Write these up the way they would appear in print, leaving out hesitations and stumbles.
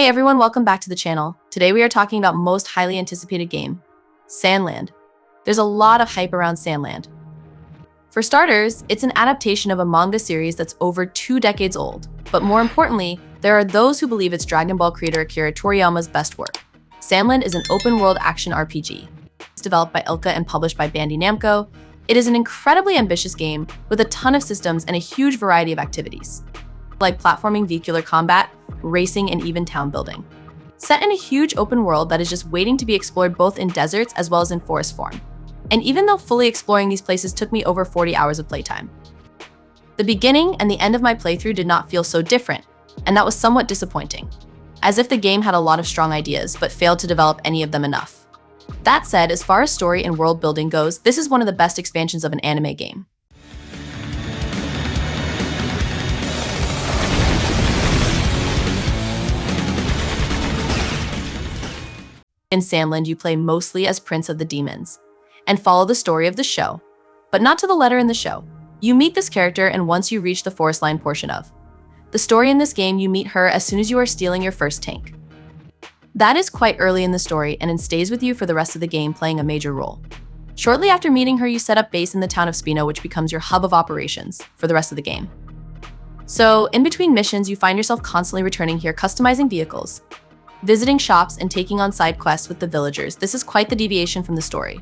Hey everyone, welcome back to the channel. Today we are talking about most highly anticipated game, Sandland. There's a lot of hype around Sandland. For starters, it's an adaptation of a manga series that's over 2 decades old. But more importantly, there are those who believe it's Dragon Ball creator Akira Toriyama's best work. Sandland is an open-world action RPG. It's developed by Ilka and published by Bandai Namco. It is an incredibly ambitious game with a ton of systems and a huge variety of activities, like platforming, vehicular combat, racing, and even town building. Set in a huge open world that is just waiting to be explored both in deserts as well as in forest form. And even though fully exploring these places took me over 40 hours of playtime, the beginning and the end of my playthrough did not feel so different, and that was somewhat disappointing, as if the game had a lot of strong ideas but failed to develop any of them enough. That said, as far as story and world building goes, this is one of the best expansions of an anime game. In Sandland, you play mostly as Prince of the Demons and follow the story of the show, but not to the letter in the show. You meet this character, and once you reach the forest line portion of the story in this game, you meet her as soon as you are stealing your first tank. That is quite early in the story, and it stays with you for the rest of the game, playing a major role. Shortly after meeting her, you set up base in the town of Spino, which becomes your hub of operations for the rest of the game. So, in between missions, you find yourself constantly returning here, customizing vehicles, visiting shops, and taking on side quests with the villagers. This is quite the deviation from the story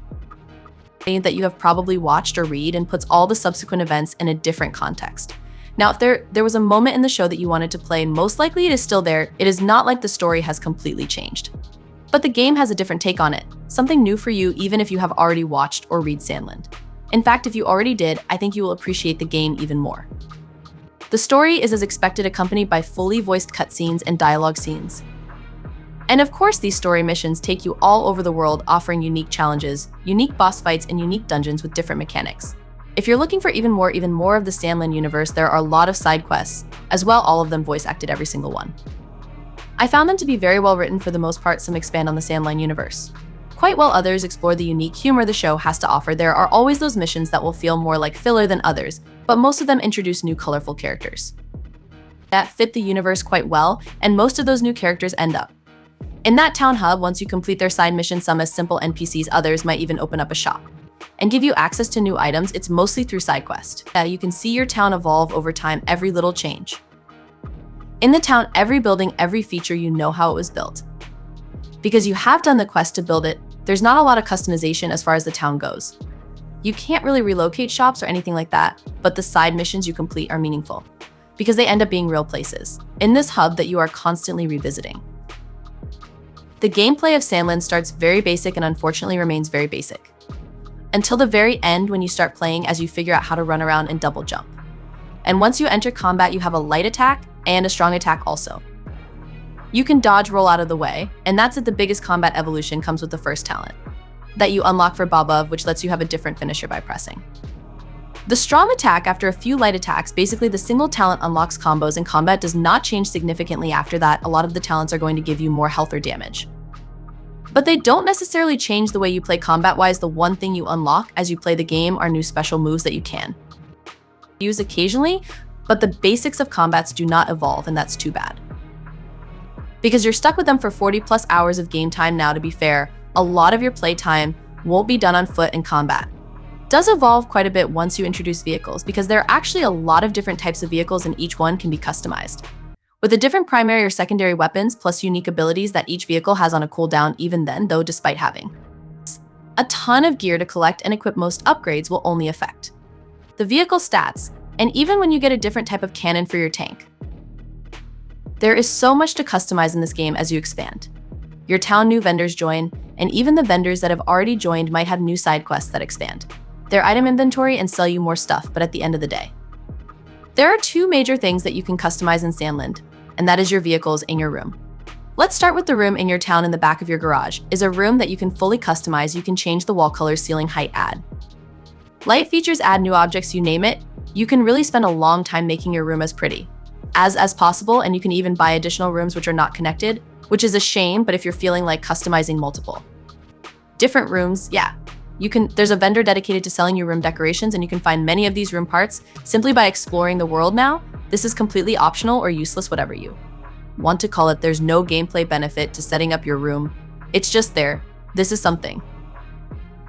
that you have probably watched or read, and puts all the subsequent events in a different context. Now, if there was a moment in the show that you wanted to play, most likely it is still there. It is not like the story has completely changed. But the game has a different take on it, something new for you even if you have already watched or read Sandland. In fact, if you already did, I think you will appreciate the game even more. The story is as expected, accompanied by fully voiced cutscenes and dialogue scenes. And of course, these story missions take you all over the world, offering unique challenges, unique boss fights, and unique dungeons with different mechanics. If you're looking for even more of the Sandland universe, there are a lot of side quests, as well, all of them voice acted, every single one. I found them to be very well written for the most part. Some expand on the Sandland universe quite well, others explore the unique humor the show has to offer. There are always those missions that will feel more like filler than others, but most of them introduce new colorful characters that fit the universe quite well, and most of those new characters end up in that town hub once you complete their side missions, some as simple NPCs, others might even open up a shop and give you access to new items. It's mostly through side quest. You can see your town evolve over time, every little change in the town, every building, every feature, you know how it was built. Because you have done the quest to build it, there's not a lot of customization as far as the town goes. You can't really relocate shops or anything like that, but the side missions you complete are meaningful because they end up being real places in this hub that you are constantly revisiting. The gameplay of Sandland starts very basic and unfortunately remains very basic until the very end, when you start playing, as you figure out how to run around and double jump. And once you enter combat, you have a light attack and a strong attack also. You can dodge, roll out of the way, and that's it. The biggest combat evolution comes with the first talent that you unlock for Baba, which lets you have a different finisher by pressing the strong attack after a few light attacks. Basically, the single talent unlocks combos, and combat does not change significantly after that. A lot of the talents are going to give you more health or damage, but they don't necessarily change the way you play combat-wise. The one thing you unlock as you play the game are new special moves that you can use occasionally, but the basics of combats do not evolve, and that's too bad, because you're stuck with them for 40+ hours of game time. Now, to be fair, a lot of your playtime won't be done on foot, and combat does evolve quite a bit once you introduce vehicles, because there are actually a lot of different types of vehicles, and each one can be customized with a different primary or secondary weapons, plus unique abilities that each vehicle has on a cooldown. Even then, though, despite having a ton of gear to collect and equip, most upgrades will only affect the vehicle stats, and even when you get a different type of cannon for your tank. There is so much to customize in this game as you expand. Your town, new vendors join, and even the vendors that have already joined might have new side quests that expand their item inventory and sell you more stuff. But at the end of the day, there are 2 major things that you can customize in Sandland, and that is your vehicles and your room. Let's start with the room in your town. In the back of your garage is a room that you can fully customize. You can change the wall colors, ceiling height, add light features, add new objects, you name it. You can really spend a long time making your room as pretty as possible, and you can even buy additional rooms which are not connected, which is a shame. But if you're feeling like customizing multiple different rooms, there's a vendor dedicated to selling your room decorations, and you can find many of these room parts simply by exploring the world. Now, this is completely optional or useless, whatever you want to call it, there's no gameplay benefit to setting up your room. It's just there. This is something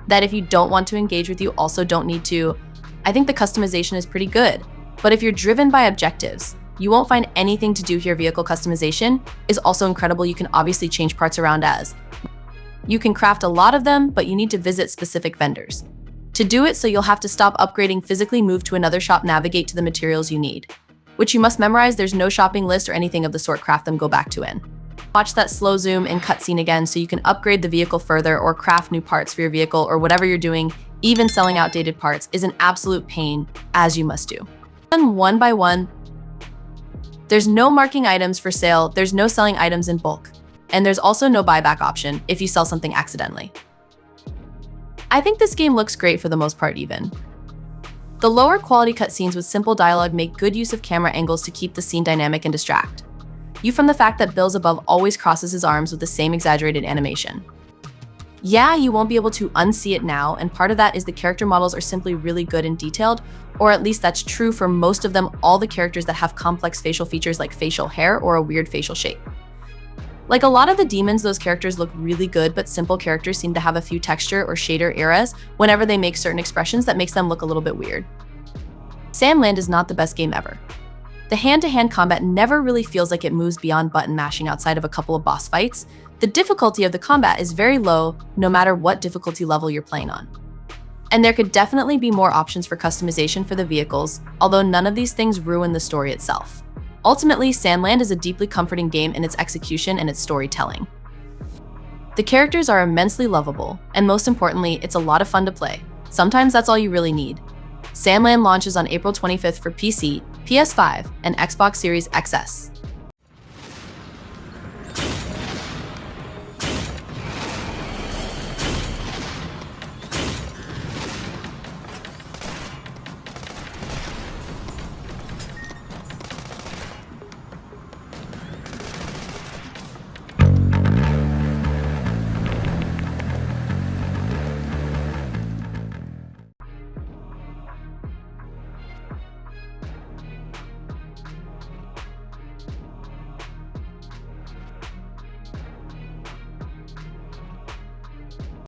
that if you don't want to engage with, you also don't need to. I think the customization is pretty good, but if you're driven by objectives, you won't find anything to do here. Vehicle customization is also incredible. You can obviously change parts around as you can craft a lot of them, but you need to visit specific vendors to do it, so you'll have to stop upgrading, physically move to another shop, navigate to the materials you need, which you must memorize. There's no shopping list or anything of the sort. Craft them, go back to in. Watch that slow zoom and cutscene again so you can upgrade the vehicle further or craft new parts for your vehicle or whatever you're doing. Even selling outdated parts is an absolute pain, as you must do. And one by one, there's no marking items for sale, there's no selling items in bulk, and there's also no buyback option if you sell something accidentally. I think this game looks great for the most part even. The lower quality cutscenes with simple dialogue make good use of camera angles to keep the scene dynamic and distract you from the fact that Bills above always crosses his arms with the same exaggerated animation. Yeah, you won't be able to unsee it now, and part of that is the character models are simply really good and detailed, or at least that's true for most of them. All the characters that have complex facial features like facial hair or a weird facial shape. Like a lot of the demons, those characters look really good, but simple characters seem to have a few texture or shader errors whenever they make certain expressions that makes them look a little bit weird. Sandland is not the best game ever. The hand-to-hand combat never really feels like it moves beyond button mashing outside of a couple of boss fights. The difficulty of the combat is very low, no matter what difficulty level you're playing on. And there could definitely be more options for customization for the vehicles, although none of these things ruin the story itself. Ultimately, Sandland is a deeply comforting game in its execution and its storytelling. The characters are immensely lovable, and most importantly, it's a lot of fun to play. Sometimes that's all you really need. Sandland launches on April 25th for PC, PS5, and Xbox Series XS.